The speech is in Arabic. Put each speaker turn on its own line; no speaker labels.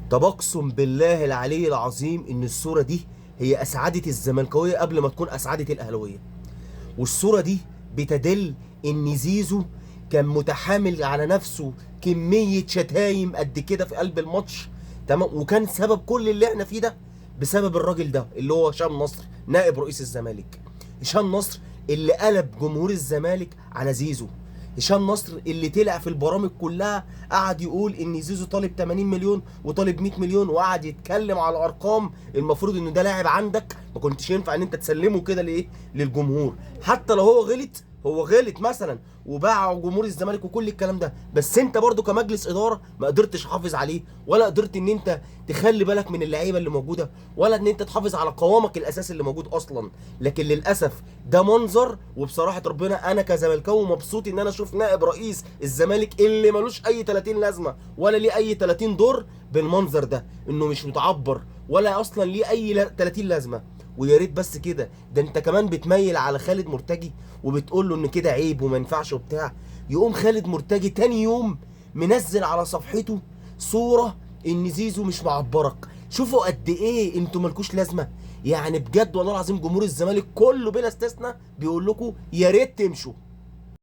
طب اقسم بالله العلي العظيم ان الصوره دي هي اسعدت الزملكاويه قبل ما تكون اسعدت الاهلاويه. والصوره دي بتدل ان زيزو كان متحامل على نفسه كميه شتايم قد كده في قلب الماتش. تمام، وكان سبب كل اللي احنا فيه ده بسبب الراجل ده اللي هو هشام نصر نائب رئيس الزمالك. هشام نصر اللي قلب جمهور الزمالك على زيزو. هشام نصر اللي طلع في البرامج كلها قعد يقول ان زيزو طالب 80 مليون وطالب 100 مليون، وقعد يتكلم على ارقام المفروض ان ده لاعب عندك ما كنتش ينفع ان انت تسلمه كده لايه للجمهور. حتى لو هو غلط مثلا وباع جمهور الزمالك وكل الكلام ده، بس انت برضو كمجلس اداره ما قدرتش تحافظ عليه، ولا قدرت ان انت تخلي بالك من اللعيبه اللي موجوده، ولا ان انت تحافظ على قوامك الاساسي اللي موجود اصلا. لكن للاسف ده منظر. وبصراحه ربنا انا كزملكاوي مبسوط ان انا اشوف نائب رئيس الزمالك اللي ملوش اي 30 لازمه ولا ليه اي 30 دور بالمنظر ده، انه مش متعبر ولا اصلا ليه اي 30 لازمه. ويا ريت بس كده، ده انت كمان بتميل على خالد مرتجي وبتقول له ان كده عيب وما ينفعش وبتاع. يقوم خالد مرتجي تاني يوم منزل على صفحته صوره ان زيزو مش معبرك. شوفوا قد ايه انتوا مالكوش لازمه. يعني بجد والله العظيم جمهور الزمالك كله بلا استثناء بيقول لكم يا ريت تمشوا.